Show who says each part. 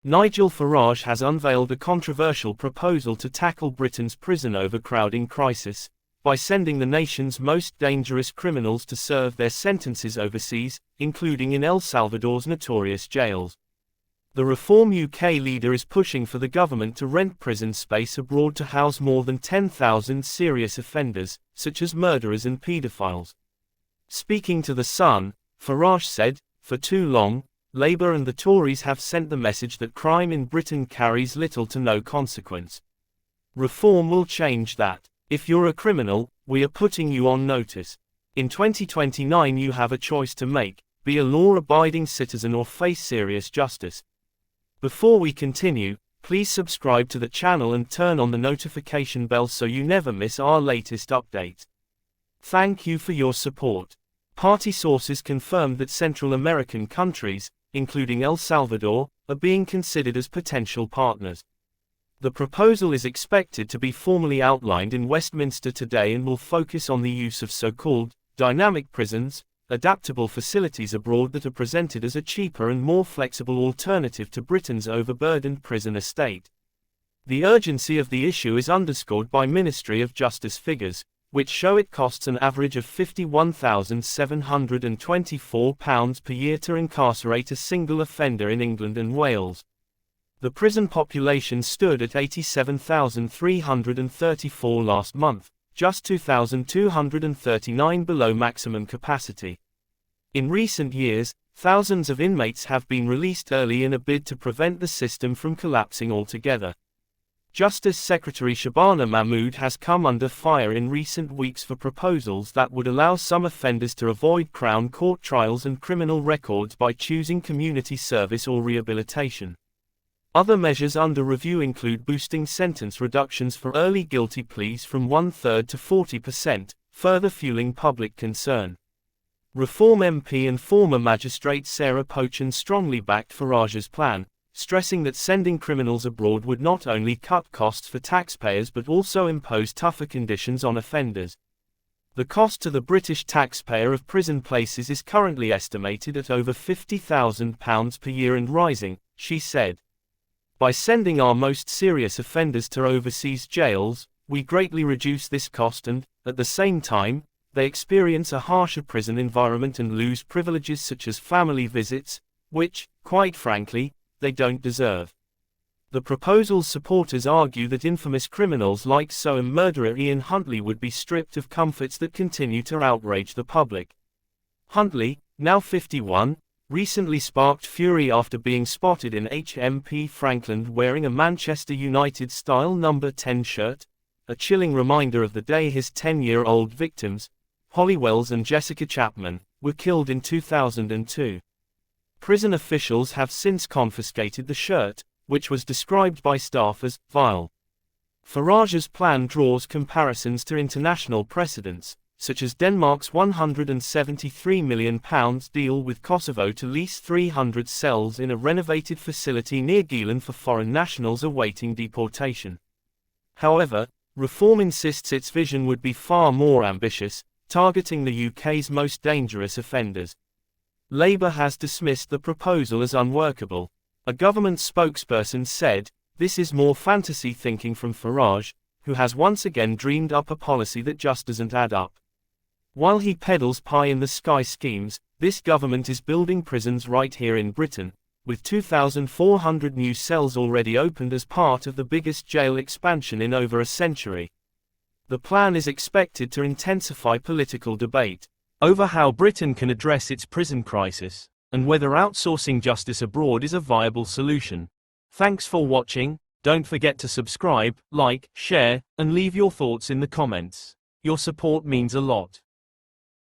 Speaker 1: Nigel Farage has unveiled a controversial proposal to tackle Britain's prison overcrowding crisis by sending the nation's most dangerous criminals to serve their sentences overseas, including in El Salvador's notorious jails. The Reform UK leader is pushing for the government to rent prison space abroad to house more than 10,000 serious offenders, such as murderers and paedophiles. Speaking to The Sun, Farage said, "For too long, Labour and the Tories have sent the message that crime in Britain carries little to no consequence. Reform will change that. If you're a criminal, we are putting you on notice. In 2029 you have a choice to make: be a law-abiding citizen or face serious justice." Before we continue, please subscribe to the channel and turn on the notification bell so you never miss our latest update. Thank you for your support. Party sources confirmed that Central American countries, including El Salvador, are being considered as potential partners. The proposal is expected to be formally outlined in Westminster today and will focus on the use of so-called dynamic prisons, adaptable facilities abroad that are presented as a cheaper and more flexible alternative to Britain's overburdened prison estate. The urgency of the issue is underscored by Ministry of Justice figures, which show it costs an average of £51,724 per year to incarcerate a single offender in England and Wales. The prison population stood at 87,334 last month, just 2,239 below maximum capacity. In recent years, thousands of inmates have been released early in a bid to prevent the system from collapsing altogether. Justice Secretary Shabana Mahmood has come under fire in recent weeks for proposals that would allow some offenders to avoid Crown Court trials and criminal records by choosing community service or rehabilitation. Other measures under review include boosting sentence reductions for early guilty pleas from 1/3 to 40%, further fueling public concern. Reform MP and former magistrate Sarah Pochan strongly backed Farage's plan, stressing that sending criminals abroad would not only cut costs for taxpayers but also impose tougher conditions on offenders. The cost to the British taxpayer of prison places is currently estimated at over £50,000 per year and rising, she said. By sending our most serious offenders to overseas jails, we greatly reduce this cost and, at the same time, they experience a harsher prison environment and lose privileges such as family visits, which, quite frankly, they don't deserve. The proposal's supporters argue that infamous criminals like Soham murderer Ian Huntley would be stripped of comforts that continue to outrage the public. Huntley, now 51, recently sparked fury after being spotted in HMP Frankland wearing a Manchester United-style number 10 shirt, a chilling reminder of the day his 10-year-old victims, Holly Wells and Jessica Chapman, were killed in 2002. Prison officials have since confiscated the shirt, which was described by staff as vile. Farage's plan draws comparisons to international precedents, such as Denmark's £173 million deal with Kosovo to lease 300 cells in a renovated facility near Geelan for foreign nationals awaiting deportation. However, Reform insists its vision would be far more ambitious, targeting the UK's most dangerous offenders. Labour has dismissed the proposal as unworkable. A government spokesperson said, "This is more fantasy thinking from Farage, who has once again dreamed up a policy that just doesn't add up." While he peddles pie-in-the-sky schemes, this government is building prisons right here in Britain, with 2,400 new cells already opened as part of the biggest jail expansion in over a century. The plan is expected to intensify political debate over how Britain can address its prison crisis, and whether outsourcing justice abroad is a viable solution. Thanks for watching. Don't forget to subscribe, like, share, and leave your thoughts in the comments. Your support means a lot.